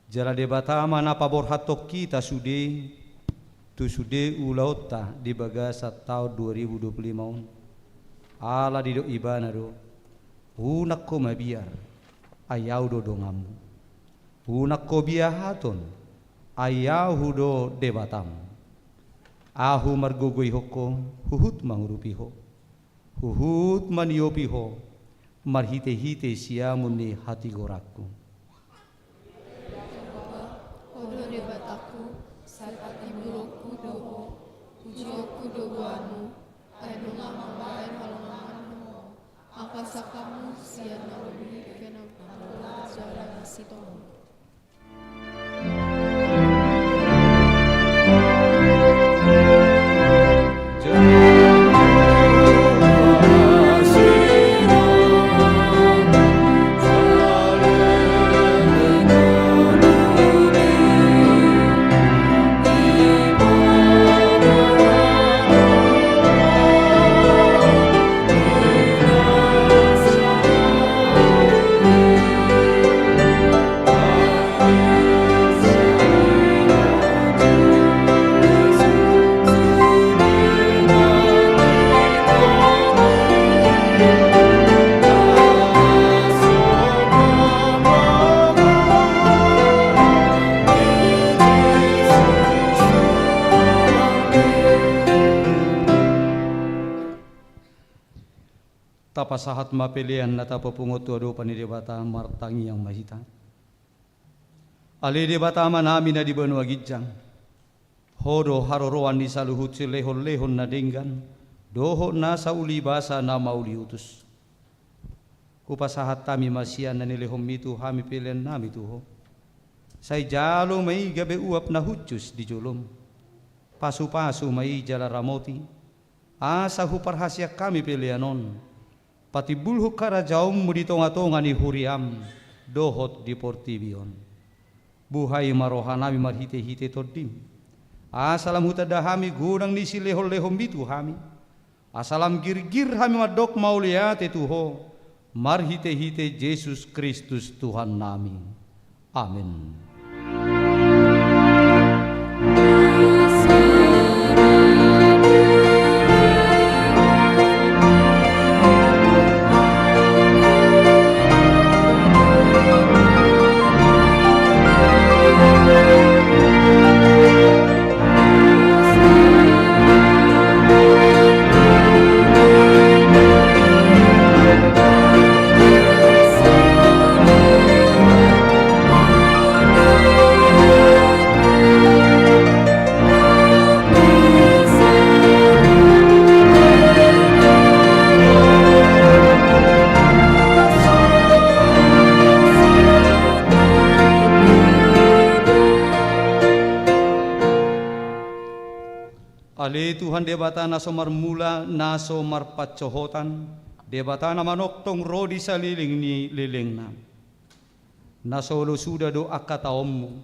Jala debatama na pabor hatok kita sude tu sude ulauta di bagasa tahun 2025. Ala di do ibana do. Unak ko mabiar ayaw do dongamu. Unak ko biyahaton ayaw do debatam. Ahu margugoy hoko huhut mangurupiho. Huhut maniopiho marhite-hite siamun ni hati goraku. Odo debataku salpati buloku doho ujioku dogoanu aedonga mambaen halonganmu akasakamu siana lebih kenapa jalan sitomo. Tapasahat mapilian na tapapungot tuado panidebata martangi yang mahita. Ali debata manami na di banua gijang. Hodo haroroan di saluhut silehon-lehon na denggan. Doho na sa uli basa na mauli utus. Kupasahat tami masian na nilehom mitu hami pilihan nami tuho. Say jalo may gabe uap na hutjus di julom. Pasu-pasu may jala ramoti. Asa huparhasya kami pilihanon. Pati bulhu karajaum di tonga-tonga ni huriam dohot di portibion. Buhay marohanami marhite-hite todim. Asalam hutadahami gudang ni silehol-lehom bitu hami. Asalam gir-gir hami madok mauliate tuho. Marhite-hite Yesus Kristus Tuhan nami. Amin. Ali Tuhan debata naso marmula naso marpacohotan debata na manoktong rodi sa liling ni liling na nasolo suda do akka taommu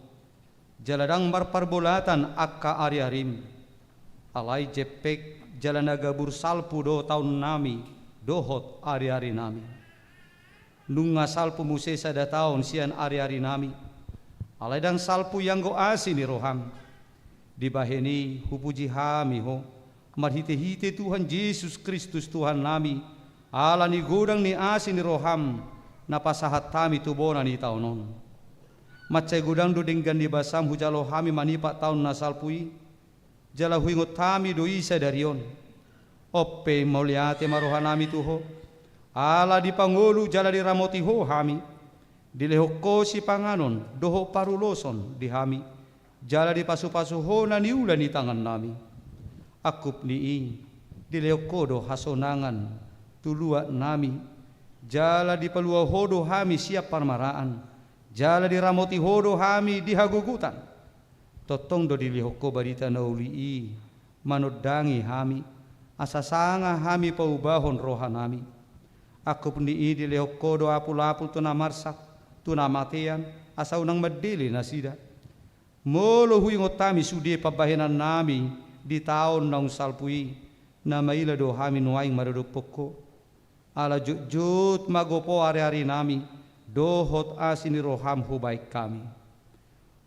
jaladang marparbolatan akka ari-arim alay jepek jalanagabur salpu do taun nami dohot ari-ari nami nunga salpu musesa da taon sian ari-ari nami alay dang salpu yang go asin ni roham dibaheni hupuji hami ho marhite-hite Tuhan Yesus Kristus Tuhan nami ala ni godang ni asin ni roham napasahat tami tubona ni taunon macai godang do denggan di basam hujalo hami manipa taun nasalpui jala huingot tami do isa darion oppe mauliate marohanami tuho ala di pangulu jala di ramoti ho hami dilehoko si panganon doho paruloson di hami jala di pasu-pasu ho na niula ni tangan nami. Akup ni di leokodo hasonangan tulua nami. Jala di palua hodo hami siap parmaraan. Jala di ramoti hodo hami di hagugutan. Totong do di lihoko barita na uli manodangi hami. Asasanga hami paubahon roha nami. Akup ni di leokodo apul-apul tunamarsak tunamatean asa unang madili na sida. Molo huingot tami sudi pabahenan nami di tahun naung salpui na maila do hami nuaing maradok poko ala jujut magopo hari-hari nami dohot asini roham hubaik kami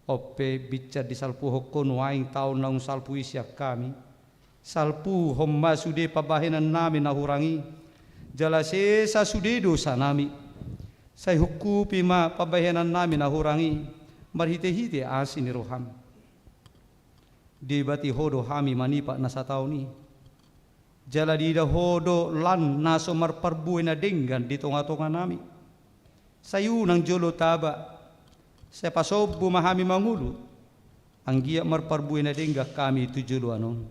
ope bicar di salpu hokon waing taun naung salpu isyak kami salpu homma sude pabahenan nami nahurangi jala sesa sude dosa nami say hukupi ma pabahenan nami nahurangi marhite-hite asini roham di bati hodo hami manipa nasa tauni jala dida hodo lan naso marparbuin na denggan di tonga-tonga nami sayu nang jolo taba sa pasob bumahami mangulu ang giya marparbuin na dengga kami itu jolo anon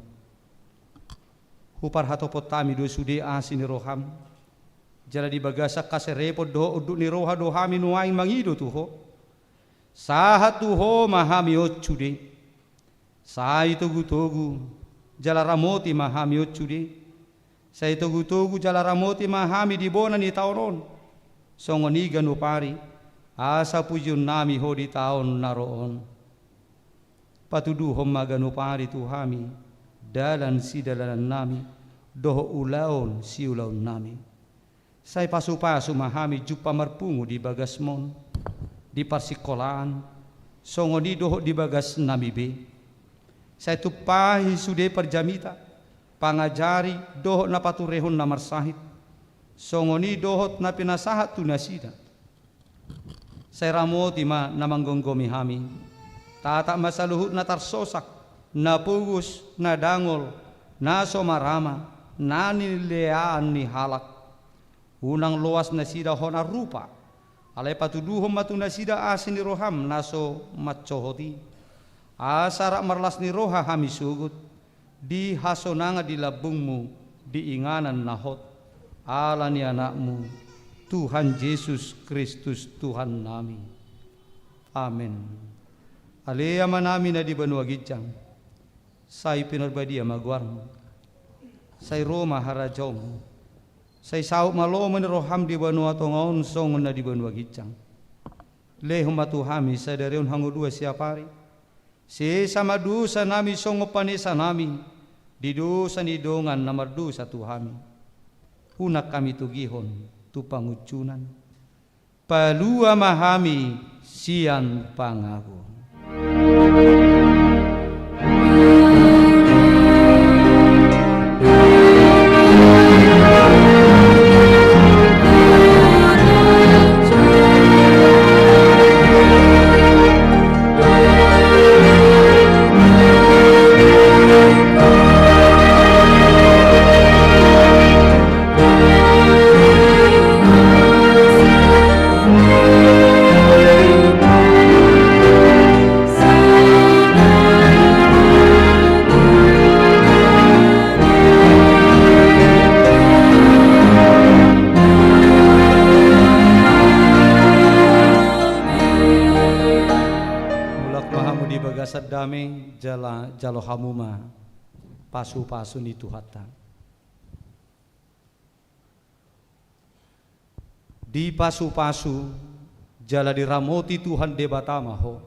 hupar hatopot tami do sude asin roham jala di bagasa kaserepot do uduk ni roha do hami nuaing mangido tuho sahat tuho mahami ocude sai togu-togu jala ramoti mahami ocude say tugu-tugu jala ramoti mahami di bona ni taonon songoni ganu pari asa pujun nami ho di taon naroon patudu homma ganu pari tuhami dalan si dalan nami doho ulaon si ulaon nami say pasu-pasu mahami jupa marpungu di bagasmon di parsikolaan songoni doho di bagas nami be say tupahi sude perjamita pangajari dohot na paturehon na marsahit songoni dohot na pinasahat tu nasida say ramoti ma namanggonggomi hami tata masaluhut na tarsosak na pugus na dangol na somarama na nileaan ni halak unang luas na sida hona rupa alay patuduhom matu na sida asin ni roham naso matsohoti asara marlas ni roha hami sugut di hasonanga di labungmu di inganan nahot ala ni anakmu Tuhan Yesus Kristus Tuhan nami amin alea manami na di banua gijang say pinarbadia magwarmo say Roma harajom say sauk maloman roham di banua tongaon songon na di banua gijang lehum matuhami say dareon hangudua siapari si sama dusa nami songo panesa nami di dosa ni dongan namar dosa tuhami hunak kami tugihon tu pangucunan palua mahami sian pangago dame jalo hamuma pasu-pasu ni tuhata di pasu-pasu jala diramoti Tuhan debatama ho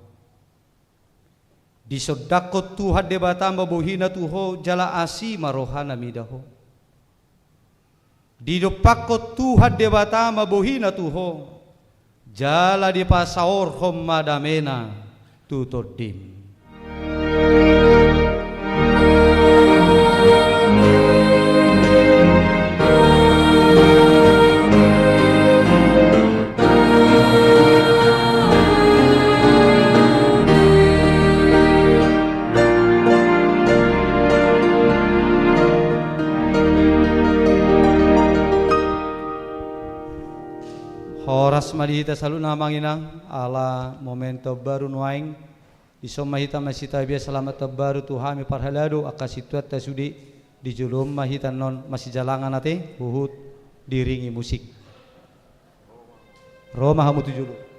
di sodakot Tuhan debatama bohina tuho jala asima rohana midaho di dopakot Tuhan debatama bohina tuho jala di pasaor homma damena tutodim Horas malihita salut na manginang ala momento baru nuaing isom mahita masita biasa selamat baru Tuhami parhalado akasituat tasudi di julum mahita non masih jalangan nate huhut diringi musik Roma hamu tujulu